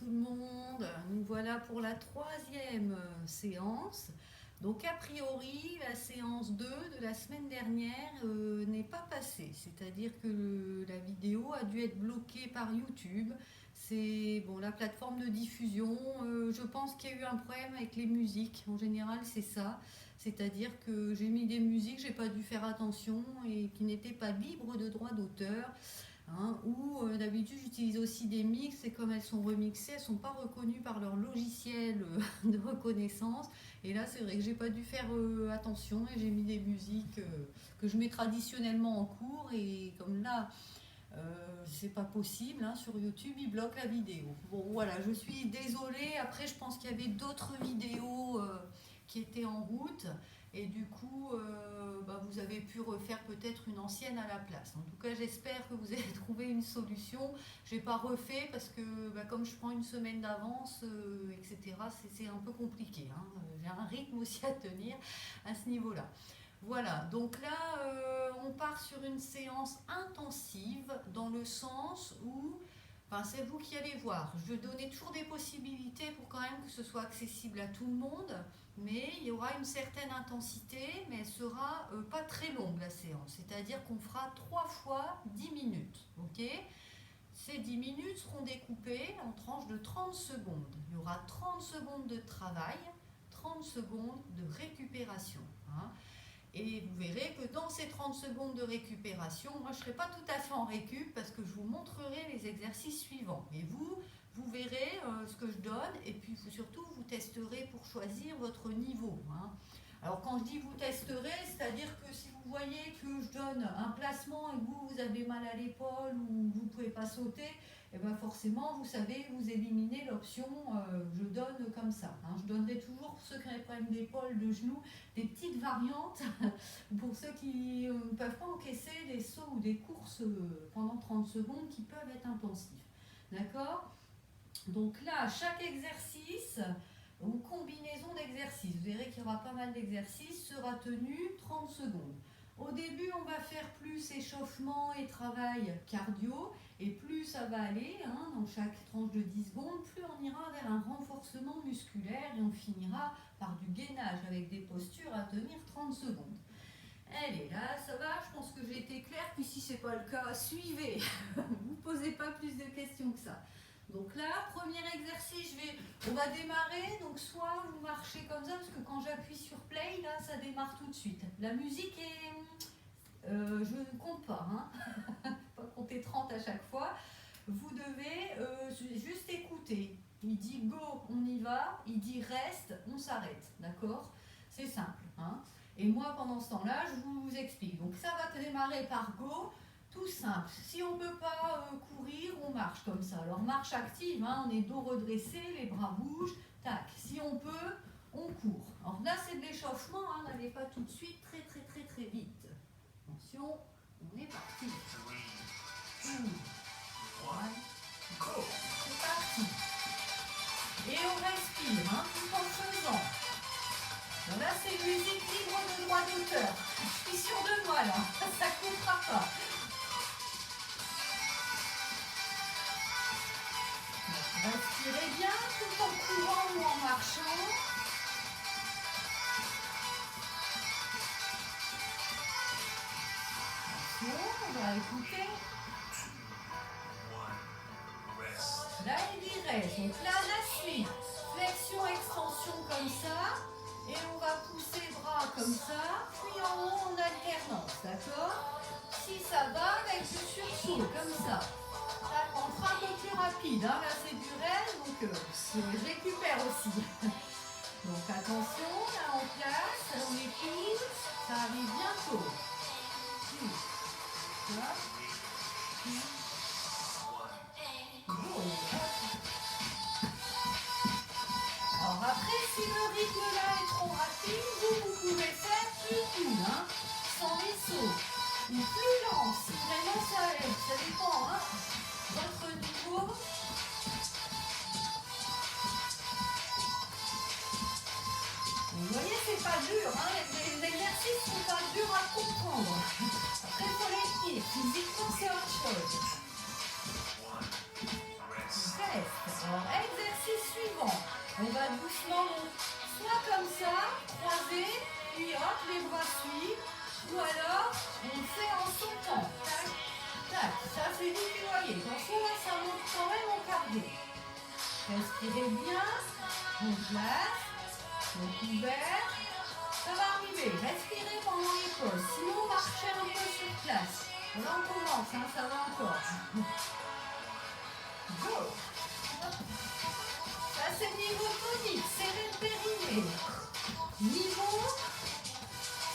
tout le monde. Nous voilà pour la troisième séance. Donc a priori, la séance 2 de la semaine dernière n'est pas passée. C'est-à-dire que la vidéo a dû être bloquée par YouTube. C'est bon, la plateforme de diffusion. Je pense qu'il y a eu un problème avec les musiques. En général, c'est ça. C'est-à-dire que j'ai mis des musiques, j'ai pas dû faire attention et qui n'étaient pas libres de droit d'auteur. Hein, ou d'habitude j'utilise aussi des mix et comme elles sont remixées, elles ne sont pas reconnues par leur logiciel de reconnaissance. Et là c'est vrai que j'ai pas dû faire attention et j'ai mis des musiques que je mets traditionnellement en cours et comme là c'est pas possible hein, sur YouTube, ils bloquent la vidéo. Bon voilà, je suis désolée. Après je pense qu'il y avait d'autres vidéos qui étaient en route. Et du coup, vous avez pu refaire peut-être une ancienne à la place. En tout cas, j'espère que vous avez trouvé une solution. Je n'ai pas refait parce que comme je prends une semaine d'avance, etc., c'est un peu compliqué. Hein. J'ai un rythme aussi à tenir à ce niveau-là. Voilà, donc là, on part sur une séance intensive dans le sens où c'est vous qui allez voir. Je vais donner toujours des possibilités pour quand même que ce soit accessible à tout le monde, mais il y aura une certaine intensité, mais elle sera pas très longue la séance. C'est-à-dire qu'on fera 3 fois 10 minutes. Ok ? Ces 10 minutes seront découpées en tranches de 30 secondes. Il y aura 30 secondes de travail, 30 secondes de récupération. Hein. Et vous verrez que dans ces 30 secondes de récupération, moi je ne serai pas tout à fait en récup parce que je vous montrerai les exercices suivants. Et vous verrez ce que je donne et puis surtout vous testerez pour choisir votre niveau. Hein. Alors quand je dis vous testerez, c'est-à-dire que si vous voyez que je donne un placement et que vous avez mal à l'épaule ou vous ne pouvez pas sauter, et forcément vous savez vous éliminez l'option je donne comme ça. Hein. Je donnerai toujours pour ceux qui ont des problèmes d'épaule, de genoux, des petites variantes pour ceux qui ne peuvent pas encaisser des sauts ou des courses pendant 30 secondes qui peuvent être intensifs. D'accord ? Donc là, chaque exercice ou combinaison d'exercices, vous verrez qu'il y aura pas mal d'exercices, sera tenu 30 secondes. Au début, on va faire plus échauffement et travail cardio, et plus ça va aller, hein, dans chaque tranche de 10 secondes, plus on ira vers un renforcement musculaire et on finira par du gainage avec des postures à tenir 30 secondes. Allez, là, ça va, je pense que j'ai été claire, puis si ce n'est pas le cas, suivez, vous ne posez pas plus de questions que ça. Donc là, premier exercice, on va démarrer, donc soit vous marchez comme ça, parce que quand j'appuie sur play, là, ça démarre tout de suite. La musique est... je ne compte pas, hein. Pas compter 30 à chaque fois. Vous devez juste écouter. Il dit go, on y va, il dit reste, on s'arrête, d'accord ? C'est simple, hein. Et moi, pendant ce temps-là, je vous explique. Donc ça va démarrer par go. Tout simple. Si on ne peut pas courir, on marche comme ça. Alors marche active, hein, on est dos redressé, les bras bougent, tac. Si on peut, on court. Alors là c'est de l'échauffement, hein, n'allez pas tout de suite très vite. Attention, on est parti. 2, 1, go. C'est parti. Et on respire, hein, tout en faisant. Donc là c'est musique libre de droit d'auteur. Je suis sûre de moi là, ça ne coupera pas. Respirez bien tout en courant ou en marchant. Attention, on va écouter. Là, il dit reste. Donc là, la suite. Flexion, extension comme ça. Et on va pousser bras comme ça. Puis en haut, en alternance. D'accord ? Si ça va, avec du sursaut, comme ça. On fera un peu plus rapide, hein. Là c'est du rêve, donc je récupère aussi. Donc attention, là en place, on écoute, ça arrive bientôt. Alors après, si le rythme là est trop rapide, vous pouvez faire plus cool, hein, sans les sauts. Ou plus lent, si vraiment ça aide, ça dépend, hein. Votre niveau. Vous voyez, c'est pas dur, hein, les exercices sont pas durs à comprendre. Après, il faut les tenir. Physiquement, c'est autre chose. Reste. Alors, exercice suivant. On va doucement, soit comme ça, croiser, puis hop, les bras suivent. Ou alors, on le fait en sautant. Tac, tac. Ça, c'est vous qui voyez. Attention, là, ça monte quand même au cardio. Respirez bien. On place. Donc, ouvert. Ça va arriver. Respirez pendant les pauses. Sinon, marchez un peu sur place. Là, on commence. Hein, ça va encore. Go. Ça, c'est niveau tonique. Serrez le périnée. Niveau,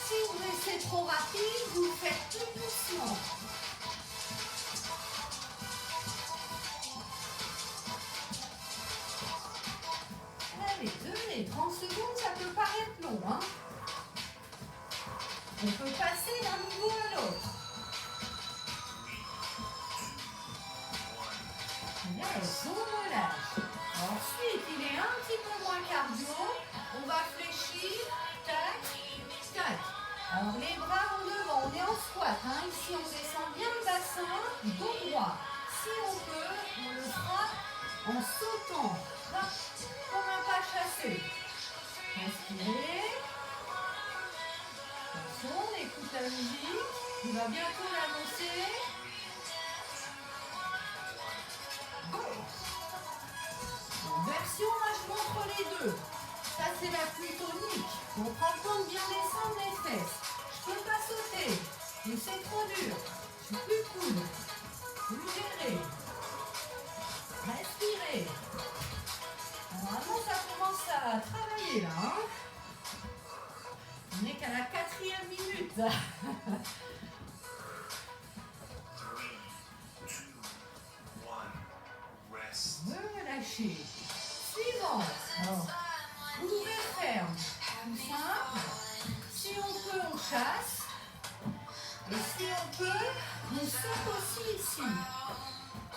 si vous laissez trop rapide, vous le faites tout doucement. Allez, tenez, 30 secondes, ça peut paraître long. Hein. On peut passer d'un niveau à l'autre. Yes, on relâche. Ensuite, il est un petit peu moins cardio. On va fléchir. Tac, tac. Alors, les bras en devant. On est en squat. Hein. Ici, on descend bien le bassin. Dos droit. Si on peut, on le fera en sautant. Hop, comme un pas chassé. Respirez. Attention, on écoute la musique. On va bientôt l'annoncer. Version, là je montre les deux. Ça c'est la plus tonique. On prend le temps de bien descendre les fesses. Je peux pas sauter, mais c'est trop dur. Je suis plus cool. Vous gérez. Respirez. Normalement ça commence à travailler là. Hein. On n'est qu'à la 4e minute. Relâchez. Suivant. Alors, ouvrez ferme. Tout simple. Si on peut, on chasse. Et si on peut, on saute aussi ici.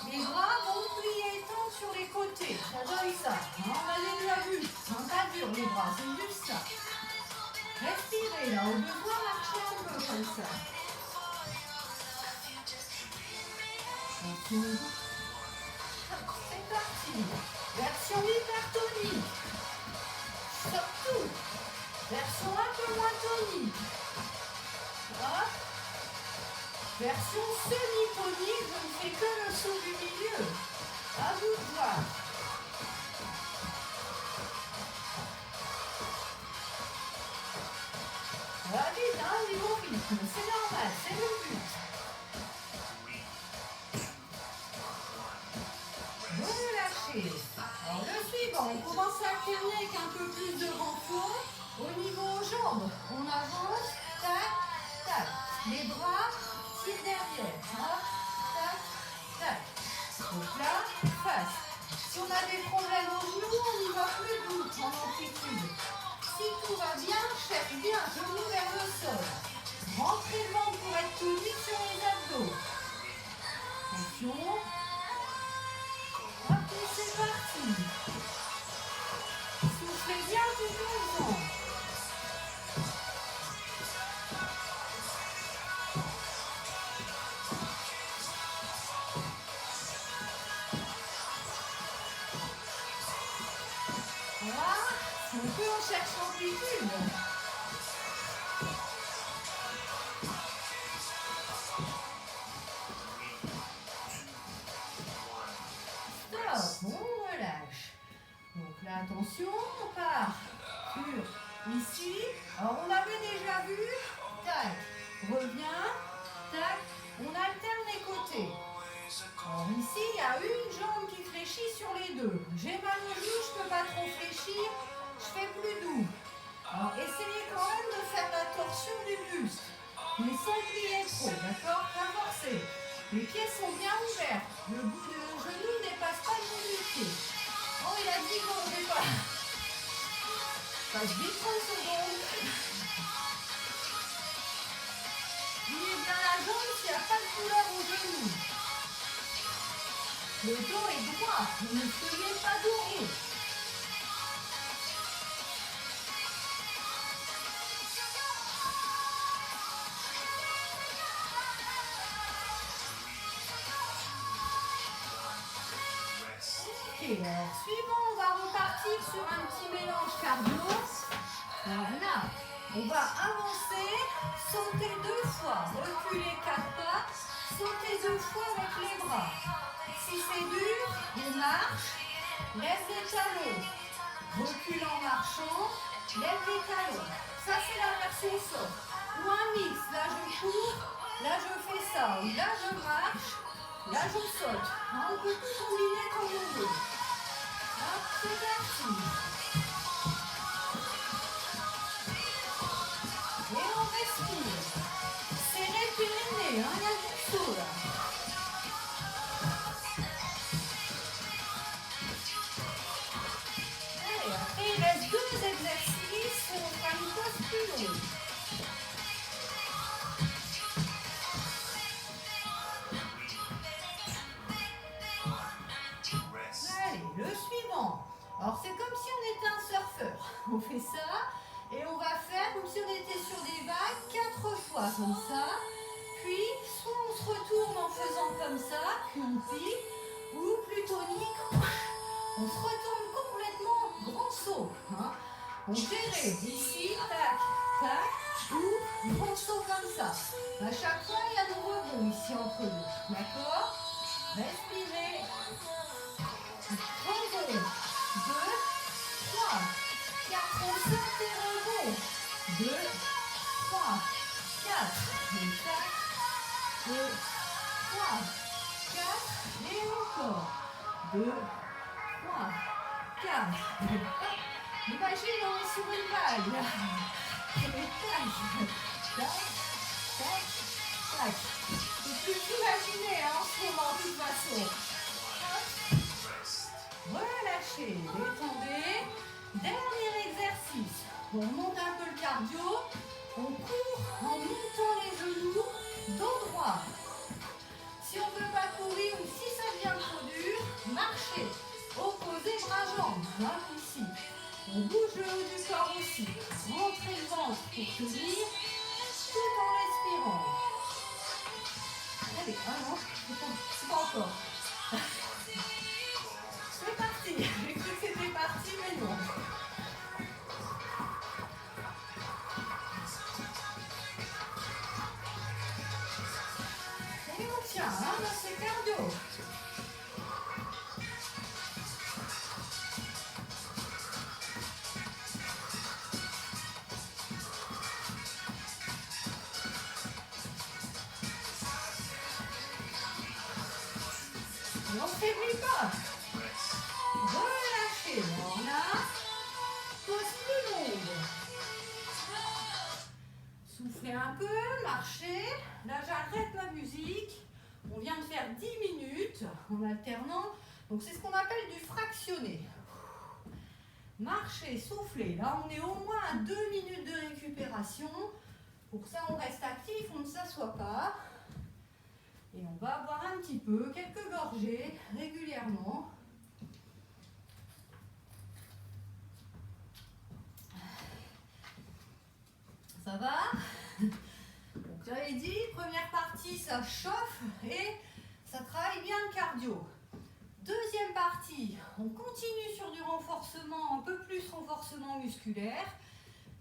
Les bras vont plier tant sur les côtés. Ça donne ça. Hein, on a déjà vu. C'est pas dur les bras, c'est juste ça. Respirez là. Au besoin, marchez un peu comme ça. C'est parti. Version hypertonique. Surtout. Version un peu moins tonique. Hop. Version semi-tonique, je ne fais que le saut du milieu. À vous de voir. Va vite, hein, niveau rythme. C'est normal, c'est le but. Relâchez. Alors le suivant, on commence à alterner avec un peu plus de renfort. Au niveau jambes, on avance, tac, tac. Les bras tirent derrière. Hop, tac, tac. Donc là, face. Si on a des problèmes aux genoux, on y va plus doux en amplitude. Si tout va bien, cherche bien, genoux vers le sol. Rentrez le ventre pour être tonique sur les abdos. Attention. Hop, et c'est parti. Soufflez bien tout le temps. Voilà, on peut en chercher l'amplitude. Stop, on relâche. Donc là, attention, on part sur ici. Alors, on avait déjà vu. Tac, reviens. Tac, on alterne les côtés. Alors ici, il y a une jambe qui fléchit sur les deux. J'ai mal au genou, je ne peux pas trop fléchir. Je fais plus doux. Alors, essayez quand même de faire la torsion du buste. Mais sans plier trop, d'accord? Pas forcer. Les pieds sont bien ouverts. Le bout de genou ne dépasse pas le bout du pied. Oh, il a dit qu'on ne pas. Passe vite 30 secondes. Pliez bien la jambe s'il n'y a pas de douleur au genou. Le dos est droit. Ne soyez pas doré. Ok, alors suivant, on va repartir sur un petit mélange cardio. Voilà. On va avancer, sauter 2 fois, reculer 4 pas, sauter 2 fois avec les bras. Si c'est dur, on marche, lève les talons, recule en marchant, lève les talons. Ça c'est la version soft. Ou un mix, là je cours, là je fais ça, ou là je marche, là je saute. On peut tout combiner comme on veut. Hop, c'est parti. Et on respire. Serrez le périnée, hein, il y a du saut là. Allez, après il reste 2 exercices, on fera une pause plus longue. Allez, le suivant. Alors c'est comme si on était un surfeur. On fait ça et on va faire comme si on était sur des vagues 4 fois comme ça. Puis soit on se retourne en faisant comme ça, puis on pique, ou plus tonique, on se retourne complètement, grand saut. Hein. On verrait ici, tac, tac, ou grand saut comme ça. À chaque fois il y a nos rebonds ici entre nous. D'accord? Respirez. Rebond. 2, 3, 4, on saute et rebond. 2, 3, 4, et 4, 2, 3, 4, et encore. 2, 3, 4, et hop. Imaginez, on est sur une vague. Et tac, tac, tac, tac. C'est plus qu'imaginer en ce moment, de toute façon. Relâchez, détendez. Dernier exercice. On monte un peu le cardio. On court en montant les genoux, dos droit. Si on ne peut pas courir ou si ça devient trop dur, marchez. Opposez bras-jambes. Hein, ici. On bouge le haut du corps aussi. Rentrez le ventre pour tenir tout en respirant. Allez, ah non, c'est pas encore. C'est parti. J'ai cru que c'était parti, mais non. Et on tient, hein, dans ce cardio. Et on ne faiblit pas. Relâchez. On a pause plus longue. Soufflez un peu, marchez. Là, j'arrête la musique. On vient de faire 10 minutes en alternant. Donc, c'est ce qu'on appelle du fractionné. Marchez, soufflez. Là, on est au moins à 2 minutes de récupération. Pour ça, on reste actif, on ne s'assoit pas. Et on va boire un petit peu, quelques gorgées régulièrement. Ça va? Donc j'avais dit, première partie, ça chauffe et ça travaille bien le cardio. Deuxième partie, on continue sur du renforcement, un peu plus renforcement musculaire.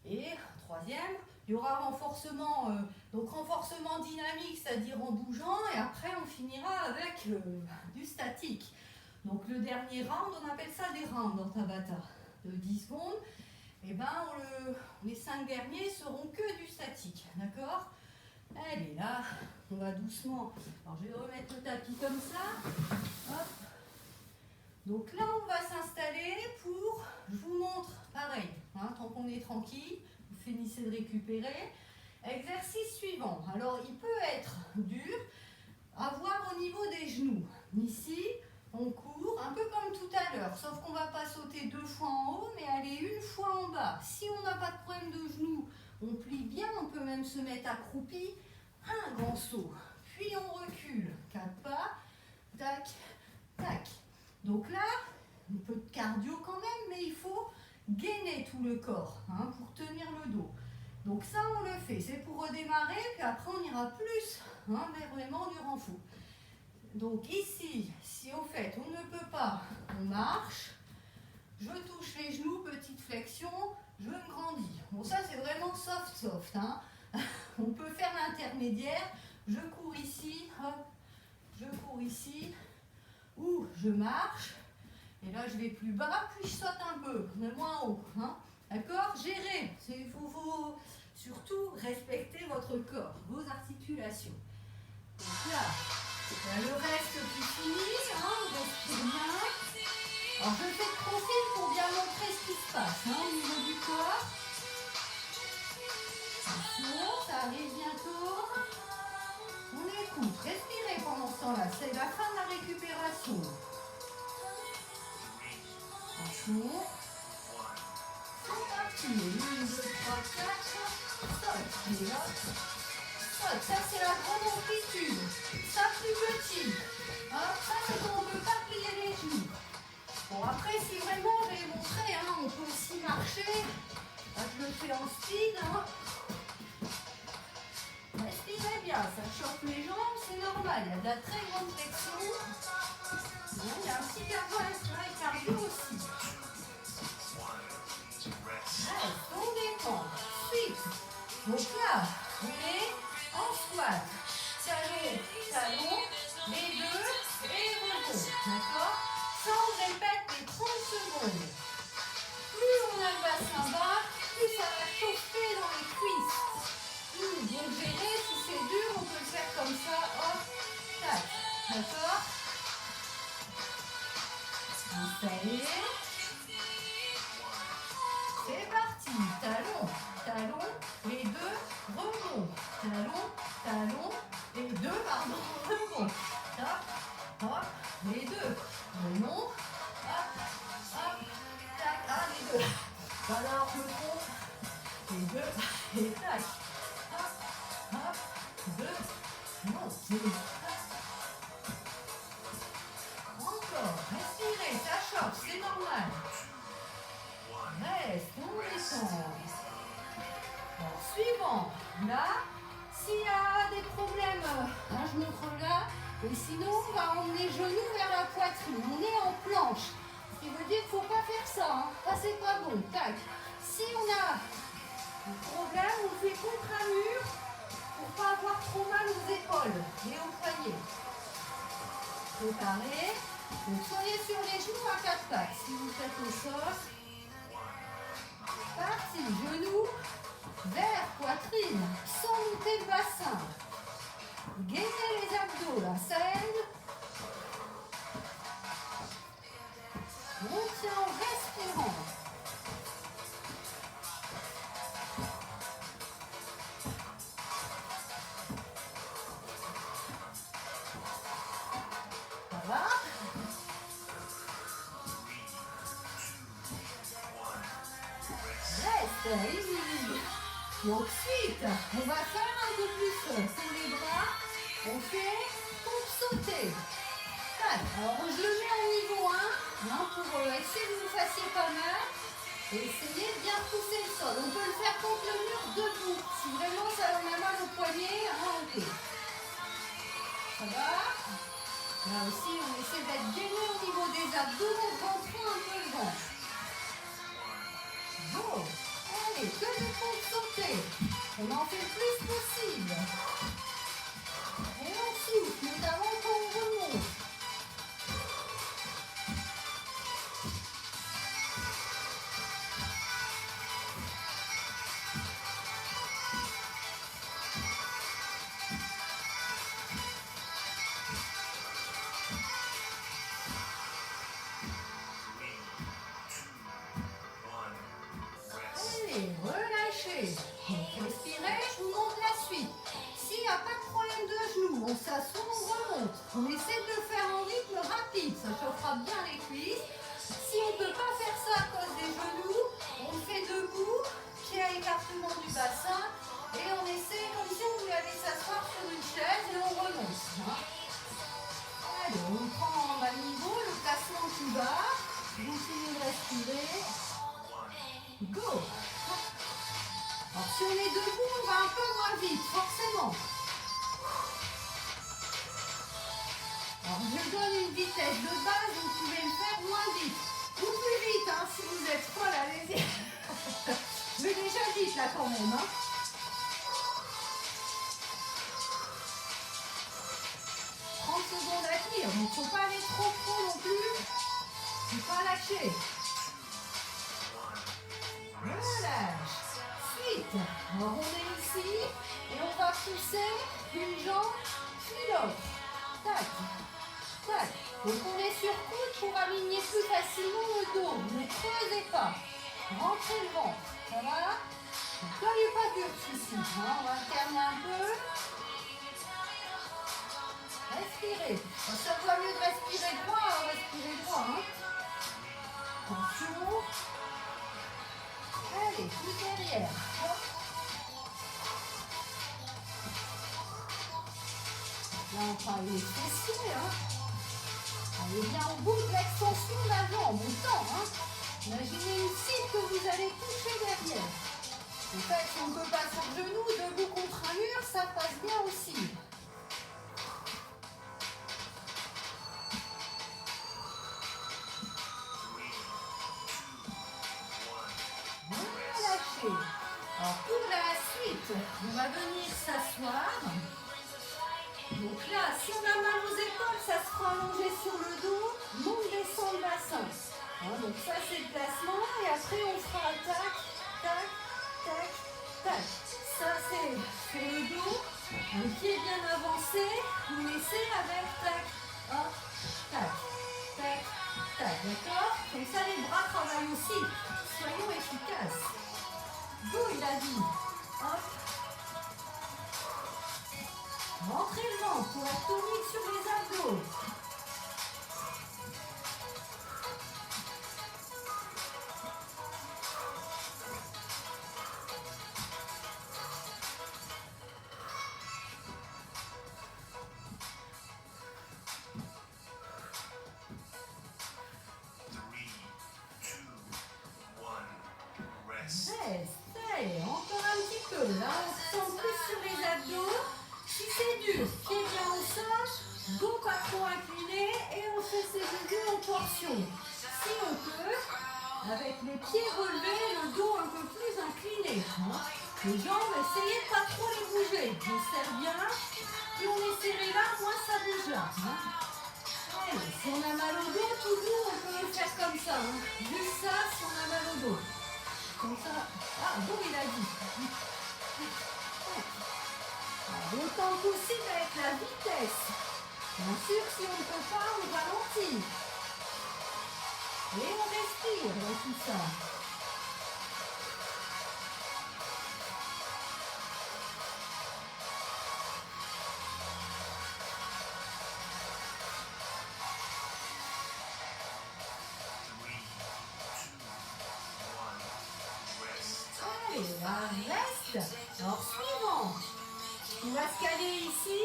Et troisième, il y aura renforcement, donc renforcement dynamique, c'est-à-dire en bougeant, et après on finira avec du statique. Donc le dernier round, on appelle ça des rounds en Tabata, de 10 secondes. Et ben les 5 derniers seront que du statique, d'accord? Allez, là, on va doucement. Alors je vais remettre le tapis comme ça. Hop. Donc là, on va s'installer pour, je vous montre, pareil, hein, tant qu'on est tranquille, vous finissez de récupérer. Exercice suivant. Alors, il peut être dur à voir au niveau des genoux. Ici, on court, un peu comme tout à l'heure, sauf qu'on ne va pas sauter 2 fois en haut, mais aller 1 fois en bas. Si on n'a pas de problème de genoux, on plie bien, on peut même se mettre accroupi, un grand saut. Puis on recule, 4 pas, tac, tac. Donc là, un peu de cardio quand même, mais il faut gainer tout le corps hein, pour tenir le dos. Donc ça, on le fait. C'est pour redémarrer, puis après, on ira plus hein, vers vraiment du renfort. Donc ici, si au fait on ne peut pas, on marche, je touche les genoux, petite flexion, je me grandis. Bon, ça c'est vraiment soft, hein. On peut faire l'intermédiaire, je cours ici, hop, je cours ici, ou je marche, et là je vais plus bas, puis je saute un peu, mais moins haut, hein. D'accord? Gérer, il faut surtout respecter votre corps, vos articulations. Donc là, le reste qui finit, hein, respire bien. Alors je fais de profil pour bien montrer ce qui se passe, hein, au niveau du corps. Attention, ça arrive bientôt. On écoute, respirez pendant ce temps-là, c'est la fin de la récupération. Attention. C'est parti, 1, 2, 3, 4, saute, et là, saute, ça c'est la grande amplitude, ça plus petit, hein, ça c'est quand on ne peut pas plier les genoux. Bon après si vraiment je vais montrer, hein, on peut aussi marcher, là, je le fais en speed, hein. Respirez bien, ça chauffe les jambes, c'est normal, il y a de la très grande flexion, bon, il y a un petit cardio aussi. Reste, on détend. Ensuite, donc là, on est en squat. Talon, talon, les deux et rebond. D'accord? Ça, on répète les 30 secondes. Plus on a le bassin bas, plus ça va chauffer dans les cuisses. Donc, gérer, si c'est dur, on peut le faire comme ça. Hop, tac. D'accord? Installez. C'est parti, talon, talon, les deux, rebond, talon, talon, les deux, pardon, rebond, hop, hop, les deux, rebond, hop, hop, tac, ah, les deux, alors le fond, les deux, et tac, hop, hop, deux, non, c'est hop, encore, respirez, ça chauffe, c'est normal. Reste, on descend. Alors, suivant. Là, s'il y a des problèmes, hein, je montre là. Et sinon, on va emmener genoux vers la poitrine. On est en planche. Ce qui veut dire qu'il ne faut pas faire ça. Hein. Ça, c'est pas bon. Tac. Si on a un problème, on fait contre un mur pour ne pas avoir trop mal aux épaules et aux poignets. Préparez. Donc, soyez sur les genoux à quatre pattes. Si vous faites au sol. Parti, genoux vers poitrine, sans monter le bassin. Gainez les abdos, là, ça aide. On tient en respirant. Ça va? Reste, easy. Donc ensuite, on va faire un peu plus sur les bras. On fait pour sauter. Tac. Alors je le mets en niveau 1 hein, pour essayer que vous fassiez pas mal. Et essayez de bien pousser le sol. On peut le faire contre le mur debout. Si vraiment ça en a mal au poignet, hein, ok. Ça va? Là aussi, on essaie d'être gainé au niveau des abdos, rentrant un peu le ventre. Bon, allez, que le compte sauter. On en fait le plus possible. Et on souffle, notamment quand on remonte. Allez, relâchez. Respirez, je vous montre la suite. S'il n'y a pas de problème de genoux, on s'assoit, on remonte. On essaie de le faire en rythme rapide, ça chauffera bien les cuisses. Si on ne peut pas faire ça à cause des genoux, on le fait debout, pied à écartement du bassin, et on essaie comme si on voulait aller s'asseoir sur une chaise et on remonte. Hein. Allez, on prend à niveau le placement qui va, continuez de respirer. Go! Alors si on est debout, on va un peu moins vite, forcément. Alors vous donne une vitesse de base, vous pouvez le faire moins vite. Ou plus vite, hein, si vous êtes folle, allez-y. Mais déjà vite là quand même. Hein. 30 secondes à tenir, donc il ne faut pas aller trop non plus. Il ne faut pas lâcher. Relâche. Suite. Alors on est ici et on va pousser une jambe puis l'autre. Tac. Tac. Donc on est sur coude pour aligner plus facilement le dos. Ne creusez pas. Rentrez le ventre. Ça va? Ne soyez pas dur ici. Hein. On va alterner un peu. Respirez. Ça va mieux de respirer droit. Respirez droit. Hein. Attention. Allez, plus derrière. Hop. Là, on travaille les fessiers. Hein. Allez bien au bout de l'extension de la jambe. Autant. Hein. Imaginez une cible que vous allez toucher derrière. En fait, si on ne peut pas sur le genou, debout contre un mur, ça passe bien aussi. Relâchez. Alors pour la suite, on va venir s'asseoir. Donc là, si on a mal aux épaules, ça se fera allonger sur le dos, monte, descend le bassin. Hein, donc ça c'est le placement et après on fera tac, tac, tac, tac. Ça c'est sur le dos, un pied bien avancé, vous laissez avec tac, hop, tac, tac, tac, d'accord? Comme ça les bras travaillent aussi, soyons efficaces. Go il a dit, hop. Rentrez le ventre pour la tonique sur les abdos. Restez, encore un petit peu. Là, on sent plus sur les abdos. Si c'est dur, pied bien au sol, dos pas trop incliné et on fait ses genoux en torsion. Si on peut, avec les pieds relevés, le dos un peu plus incliné. Hein. Les jambes, essayez de pas trop les bouger. On serre bien. Plus on est serré là, moins ça bouge là. Hein. Allez, si on a mal au dos, toujours on peut le faire comme ça. Hein. Juste ça si on a mal au dos. Comme ça. Ah, bon, il a dit. Autant que possible avec la vitesse. Bien sûr, si on ne peut pas, on ralentit. Et on respire dans tout ça. Allez, là, reste. Alors, suivant. On va se caler ici.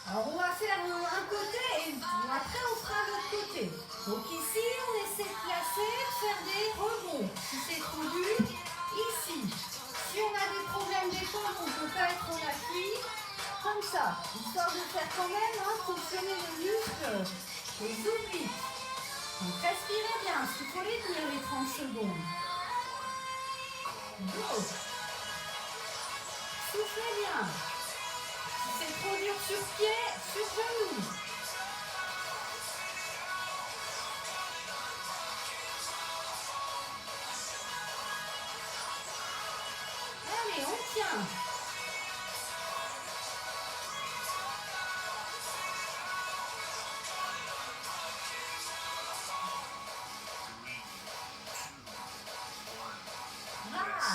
Alors on va faire un côté et après on fera l'autre côté. Donc ici on essaie de placer, de faire des rebonds. Si c'est trop dur, ici. Si on a des problèmes d'épaule, on ne peut pas être en appui, comme ça. Histoire de faire quand même fonctionner les muscles, les obliques. Donc respirez bien, parce qu'il faut les tenir les 30 secondes. Go. Soufflez bien. C'est trop dur sur pied, sur genou. Allez, on tient.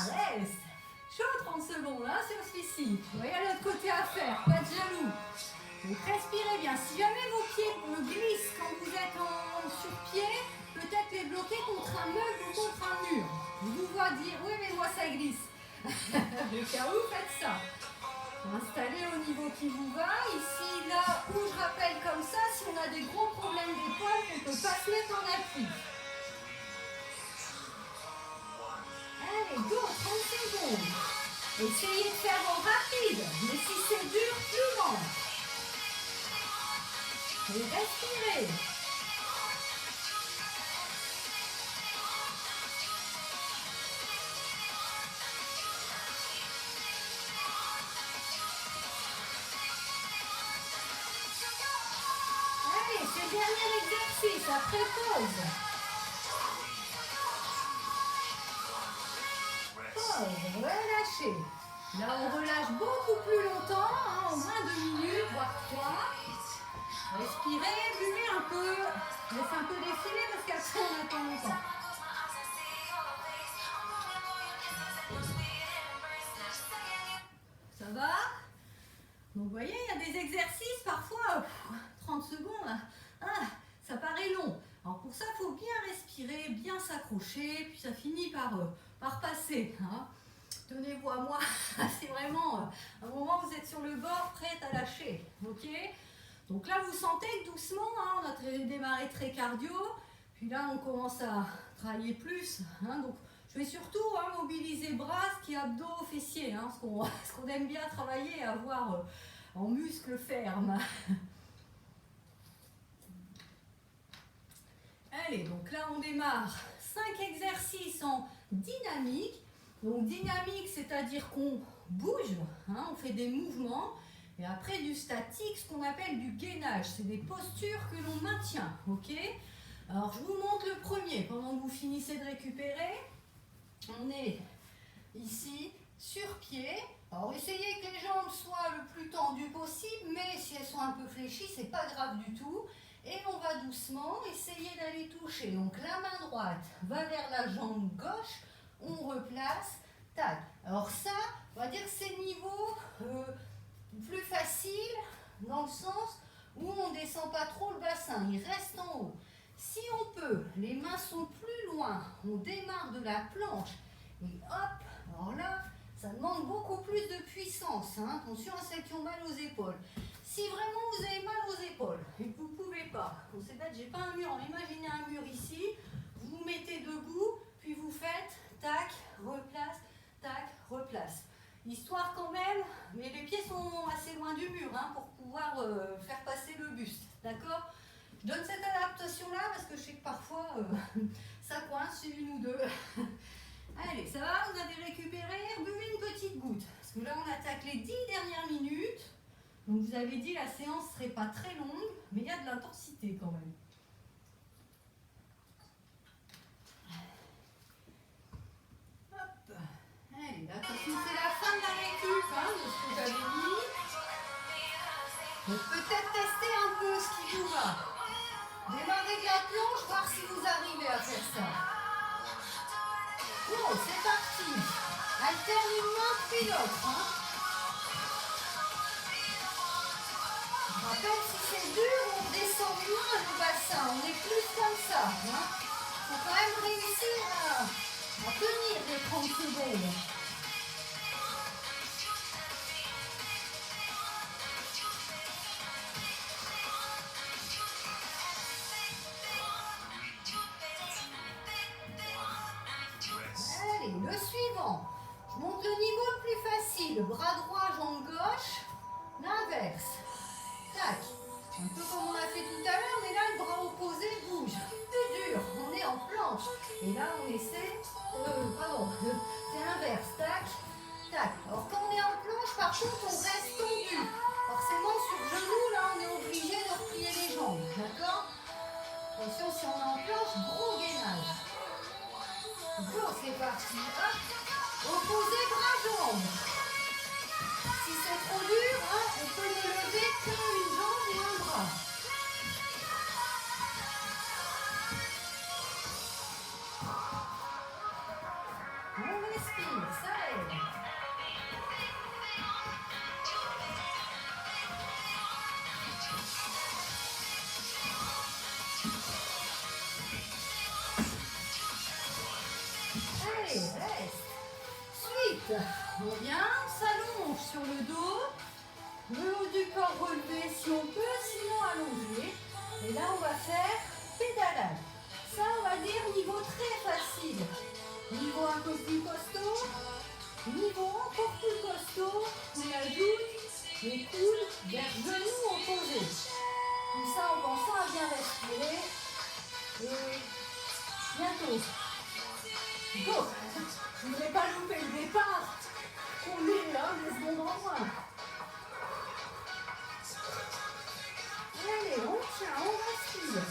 Reste. Chaud 30 secondes là sur celui-ci. Vous voyez l'autre côté à faire, pas de jaloux. Donc respirez bien. Si jamais vos pieds glissent quand vous êtes sur pied, peut-être les bloquer contre un meuble ou contre un mur. Je vous vois dire, oui mais moi ça glisse. Au cas où, faites ça. Installez au niveau qui vous va. Ici, là où je rappelle comme ça, si on a des gros problèmes d'épaule, on ne peut pas se mettre en appui. Allez, go, 30 secondes. Essayez de faire en rapide, mais si c'est dur, plus lent. Et respirez. Allez, c'est le dernier exercice, après pause. Pause, relâchez. Là, on relâche beaucoup plus longtemps, hein, au moins 2 minutes, voire 3. Respirez, buvez un peu. Laissez un peu défiler parce qu'après, on attend longtemps. Ça va? Donc, vous voyez, il y a des exercices, parfois, 30 secondes, ah, ça paraît long. Alors, pour ça, il faut bien respirer, bien s'accrocher, puis ça finit par passer. Hein. Tenez-vous à moi, c'est vraiment un moment où vous êtes sur le bord, prête à lâcher. Ok? Donc là, vous sentez que doucement, hein, on a démarré très cardio, puis là, on commence à travailler plus. Hein, donc, je vais surtout mobiliser bras, ski, abdos, fessiers, hein, ce qu'on aime bien travailler et avoir en muscles fermes. Allez, donc là, on démarre 5 exercices en dynamique. Donc dynamique, c'est-à-dire qu'on bouge, hein, on fait des mouvements. Et après du statique, ce qu'on appelle du gainage. C'est des postures que l'on maintient. Ok? Alors je vous montre le premier. Pendant que vous finissez de récupérer, on est ici sur pied. Alors essayez que les jambes soient le plus tendues possible, mais si elles sont un peu fléchies, c'est pas grave du tout. Et on va doucement essayer d'aller toucher. Donc la main droite va vers la jambe gauche. On replace, tac. Alors ça, on va dire que c'est niveau plus facile dans le sens où on ne descend pas trop le bassin, il reste en haut. Si on peut, les mains sont plus loin, on démarre de la planche et hop, alors là, ça demande beaucoup plus de puissance. Hein. Attention à celles qui ont mal aux épaules. Si vraiment vous avez mal aux épaules et que vous ne pouvez pas, on sait pas, j'ai pas un mur, imaginez un mur ici, vous vous mettez debout, puis vous faites tac, replace. Histoire quand même, mais les pieds sont assez loin du mur hein, pour pouvoir faire passer le buste. D'accord? Je donne cette adaptation-là parce que je sais que parfois ça coince une ou deux. Allez, ça va? Vous avez récupéré? Buvez une petite goutte. Parce que là, on attaque les 10 dernières minutes. Donc, vous avez dit la séance ne serait pas très longue, mais il y a de l'intensité quand même. Allez, attention, c'est la fin de la récup hein, de ce que j'avais dit. Donc peut-être tester un peu ce qui vous va. Démarrez de la planche, voir si vous arrivez à faire ça. Bon, c'est parti. Alterne une main puis l'autre. Hein. Je rappelle, si c'est dur, on descend moins le bassin. On est plus comme ça. Hein. Faut quand même réussir à tenir les 30 secondes. Allez, le suivant. Je monte le niveau le plus facile. Bras droit, jambe gauche. L'inverse. Tac. Un peu comme on a fait tout à l'heure, mais là, le bras opposé bouge. Plus dur. On est en planche. Et là, on essaie... pardon. C'est l'inverse. Tac. Tac. Alors, quand on est en planche, par contre, on reste tendu. Forcément, sur genou, là, on est obligé de replier les jambes. D'accord? Attention, si on est en planche, gros gainage. Go, c'est parti. Hop. Opposé bras-jambes. Si c'est trop dur, hein, on peut ne lever qu'une jambe et un bras. On respire, ça aide. Allez, reste. Suite. On vient, s'allonge sur le dos. Le haut du corps relevé si on peut, sinon allongé. Et là, on va faire pédalade. Ça, on va dire niveau très facile. Niveau un peu plus costaud. Niveau encore plus costaud. On ajoute les coudes vers genoux opposés. Tout ça en pensant à bien respirer. Et bientôt. Go! Je ne voudrais pas louper le départ. On est là, des secondes en moins. Allez, on tient, on respire.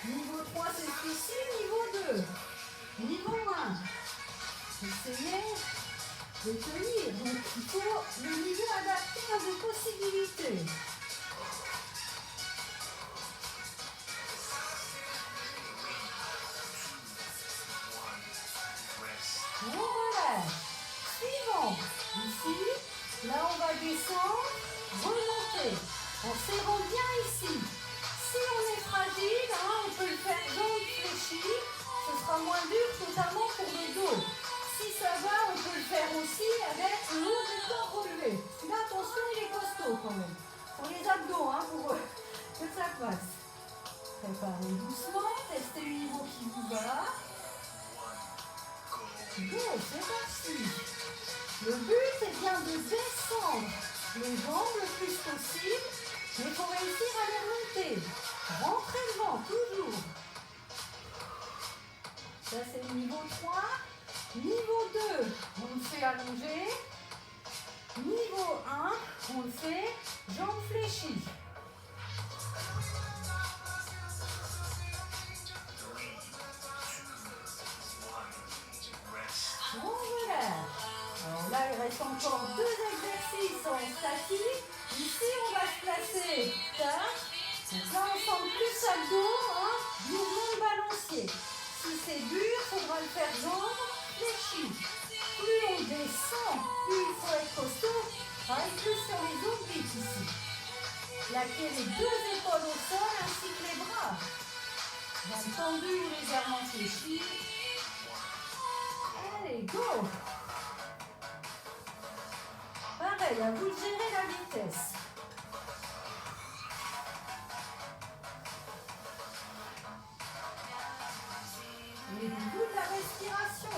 Niveau 3, c'est celui-ci. Niveau 2. Niveau 1. Essayez de tenir. Donc, il faut le niveau adapté à vos possibilités. On relâche. Suivant. Ici. Là, on va descendre. Remonter. En serrant bien ici. Si on est fragile, on peut le faire jambes fléchies. Ce sera moins dur, notamment pour le dos. Si ça va, on peut le faire aussi avec le haut du corps relevé. Là, attention, il est costaud quand même. Pour les abdos, pour que ça passe. Préparez doucement, testez le niveau qui vous va. Go, c'est parti. Le but est bien de descendre les jambes le plus possible, mais il faut réussir à les remonter. Rentrez le vent, toujours. Ça, c'est le niveau 3. Niveau 2, on le fait allonger. Niveau 1, on le fait jambes fléchies. On relâche. Alors là, il reste encore 2 exercices en statique. Ici, on va se placer. Tac. Donc là, on sent plus abdos, mouvement de balancier. Si c'est dur, il faudra le faire jambes fléchies. Plus on descend, plus il faut être costaud. Travaille plus sur les obliques ici. Plaquez les 2 épaules au sol ainsi que les bras. Jambes tendues ou légèrement fléchies. Allez, go! Pareil, à vous de gérer la vitesse. Et du coup de la respiration.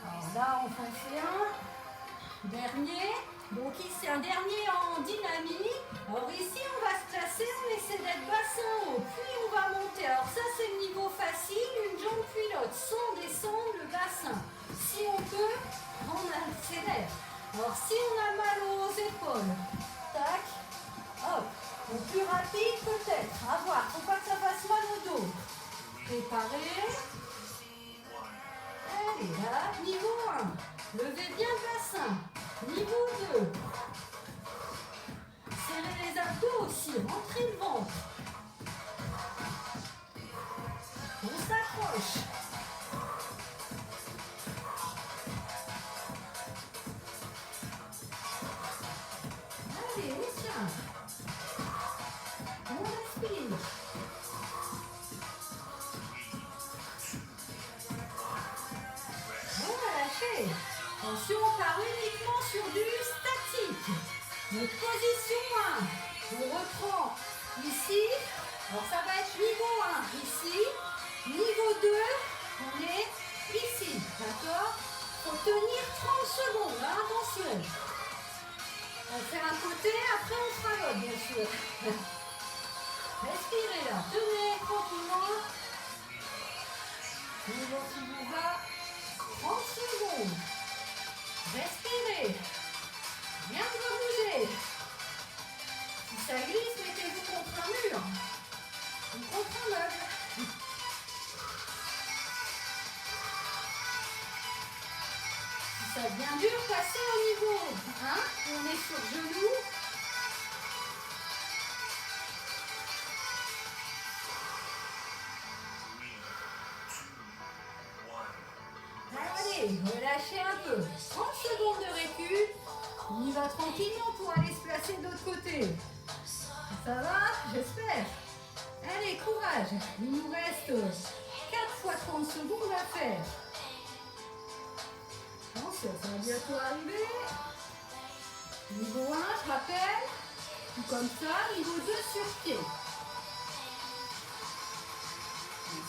Alors là, on en fait un dernier. Donc ici, un dernier en dynamique. Alors ici, on va se placer, on essaie d'être bassin haut. Puis on va monter. Alors ça, c'est le niveau facile. Une jambe puis l'autre, sans descendre le bassin. Si on peut, on accélère. Alors si on a mal aux épaules, tac, hop. Ou plus rapide peut-être. À voir, faut pas que ça fasse mal au dos. Préparez. Allez, là, niveau 1. Levez bien le bassin. Niveau 2. Serrez les abdos aussi. Rentrez le ventre. On s'accroche. Allez, on tient. On respire. On va lâcher. Attention, on part uniquement sur du statique. Donc position 1. On reprend ici. Alors ça va être niveau 1 ici. Niveau 2, on est ici. D'accord? Il faut tenir 30 secondes. Là, attention. On va faire un côté, après on fera l'autre, bien sûr. Respirez là. Tenez tranquillement. Niveau qui vous va. 30 secondes. Respirez. Rien ne va bouger. Si ça glisse, mettez-vous contre un mur. Ou contre un meuble. Si ça devient dur, passez au niveau 1. On est sur genoux. Allez, relâchez un peu. 30 secondes de récup. On y va tranquillement pour aller se placer de l'autre côté. Ça va? J'espère. Allez, courage. Il nous reste 4 fois 30 secondes à faire. Attention, ça va bientôt arriver. Niveau 1, je rappelle. Tout comme ça. Niveau 2 sur pied.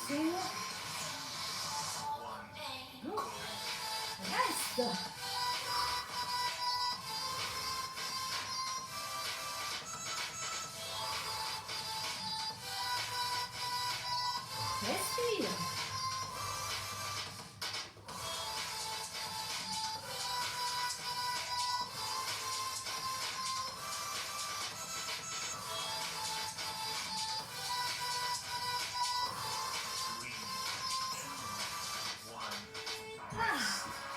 Attention. Bon. Reste. Respire.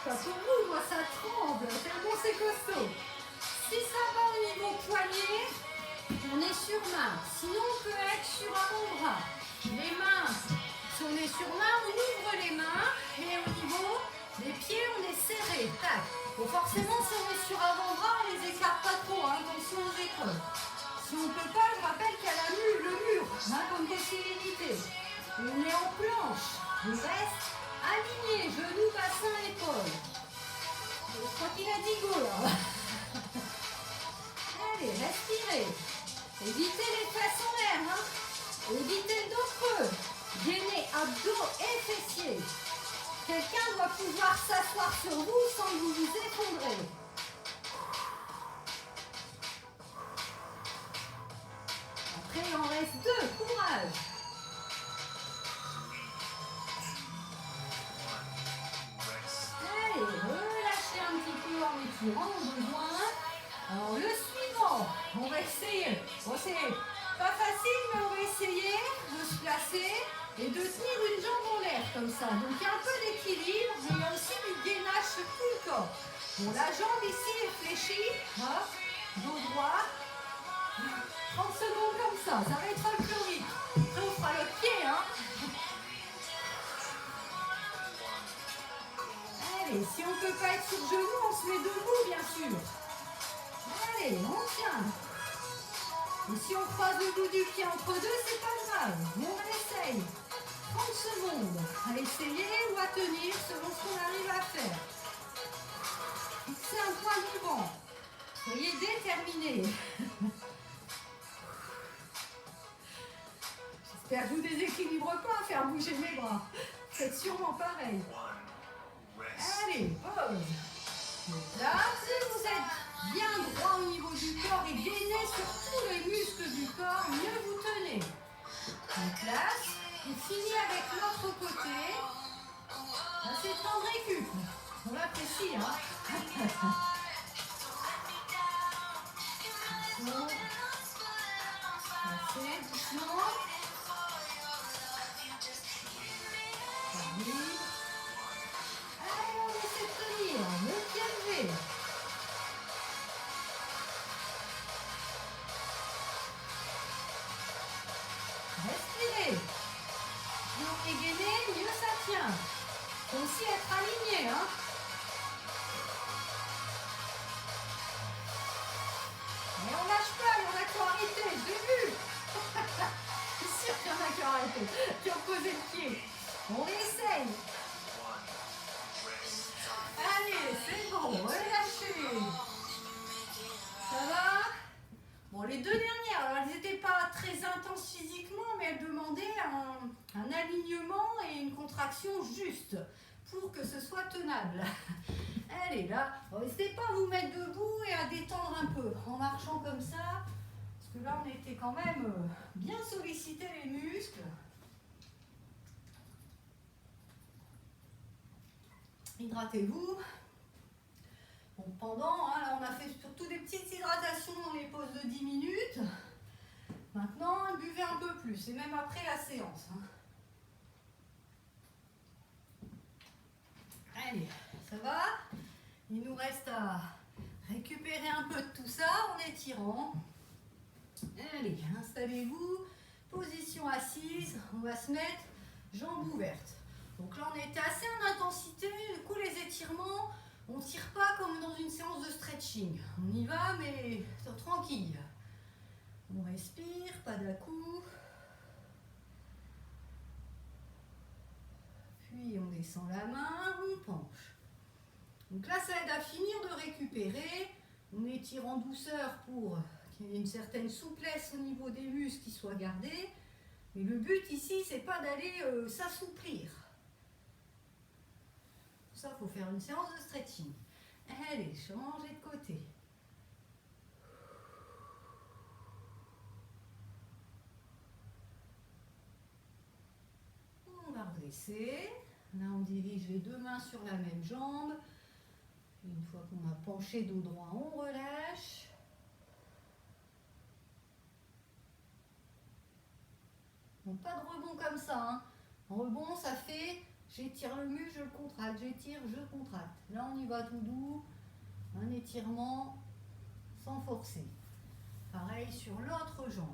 Pas pour vous, moi ça tremble, tellement c'est costaud. Si ça va au niveau poignet, on est sur main. Sinon on peut être sur avant-bras. Les mains, si on est sur main, on ouvre les mains et au niveau des pieds, on est serré. Tac. Bon, forcément, si on est sur avant-bras, on les écarte pas trop, hein, attention aux épaules. Si on ne peut pas, je rappelle qu'il y a le mur, hein, comme possibilité. On est en planche. On reste aligné, genoux, bassin, épaules. Je crois qu'il a dit go là. Allez, respirez. Évitez les fesses en l'air. Hein. Évitez le dos creux. Gainez abdos et fessiers. Quelqu'un doit pouvoir s'asseoir sur vous sans que vous vous effondrez. Après, il en reste 2. Courage. Allez, relâchez un petit peu en étirant au besoin. Alors, le suivant, on va essayer. Bon, c'est pas facile, mais on va essayer de se placer et de tenir une jambe en l'air comme ça. Donc, il y a un peu d'équilibre, mais il y a aussi du gainage sur tout le corps. Bon, la jambe ici est fléchie. Hop, dos droit. 30 secondes comme ça va être folklorique. Après, on fera le pied, hein. Allez, si on ne peut pas être sur genoux, on se met debout, bien sûr. Allez, on tient. Et si on croise le bout du pied entre deux, c'est pas grave. On essaye. 30 secondes à essayer ou à tenir selon ce qu'on arrive à faire. Fixez un point du vent. Soyez déterminés. J'espère que je ne vous déséquilibre pas à faire bouger mes bras. C'est sûrement pareil. Allez, pause. Donc là, si vous êtes bien droit au niveau du corps et gainez sur tous les muscles du corps, mieux vous tenez. On place. On finit avec l'autre côté. Là, c'est le temps de récup. On l'apprécie, hein. Attention. Passez doucement. Arrive. Allez, on essaie de tenir. Le pied levé. Respirez. Plus on est gainé, mieux ça tient. Il faut aussi être aligné, hein. Mais on lâche pas, il y en a qui ont arrêté, je l'ai vu. Je suis sûre qu'il y en a qui ont arrêté, qui ont posé le pied. On essaye. Allez, c'est bon, relâchez. Ça va? Bon, les deux dernières, alors elles n'étaient pas très intenses physiquement, mais elles demandaient un alignement et une contraction juste pour que ce soit tenable. Allez, là, n'hésitez pas à vous mettre debout et à détendre un peu en marchant comme ça, parce que là, on était quand même bien sollicité les muscles. Hydratez-vous. Bon, pendant, hein, là, on a fait surtout des petites hydratations dans les pauses de 10 minutes. Maintenant, buvez un peu plus, et même après la séance. Hein. Allez, ça va? Il nous reste à récupérer un peu de tout ça en étirant. Allez, installez-vous. Position assise. On va se mettre jambes ouvertes. Donc là, on était assez en intensité. Du coup, les étirements, on ne tire pas comme dans une séance de stretching. On y va, mais tranquille. On respire, pas d'à-coup. Puis on descend la main, on penche. Donc là, ça aide à finir de récupérer. On étire en douceur pour qu'il y ait une certaine souplesse au niveau des muscles qui soient gardés. Et le but ici, c'est pas d'aller s'assouplir. Pour ça, il faut faire une séance de stretching. Allez, changez de côté. On va redresser. Là, on dirige les deux mains sur la même jambe. Une fois qu'on a penché dos droit, on relâche. Bon, pas de rebond comme ça. Hein. En rebond, ça fait j'étire le muscle, je le contracte, j'étire, je contracte. Là, on y va tout doux. Un étirement sans forcer. Pareil sur l'autre jambe.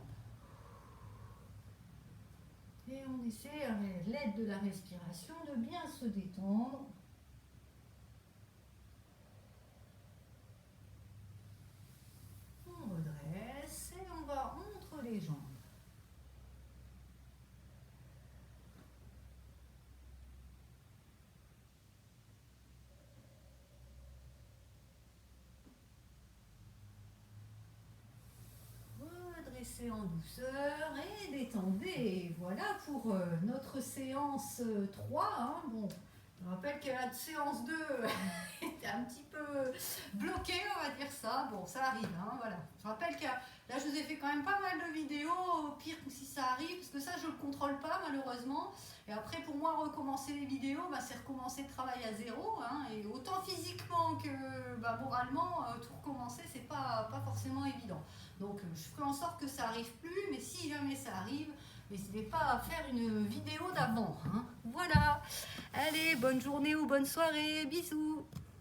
Et on essaie, avec l'aide de la respiration, de bien se détendre. On redresse et on va entre les jambes. Redressez en douceur et détendez. Voilà pour notre séance 3. Hein. Bon, je rappelle que la séance 2 était un petit peu bloquée, on va dire ça. Bon, ça arrive, hein, voilà. Je rappelle que là, je vous ai fait quand même pas mal de vidéos, au pire si ça arrive, parce que ça, je ne le contrôle pas, malheureusement. Et après, pour moi, recommencer les vidéos, bah, c'est recommencer le travail à zéro. Hein, et autant physiquement que moralement, tout recommencer, c'est pas forcément évident. Donc, je ferai en sorte que ça arrive plus, mais si jamais ça arrive, n'hésitez pas à faire une vidéo d'avant. Hein. Voilà. Allez, bonne journée ou bonne soirée. Bisous.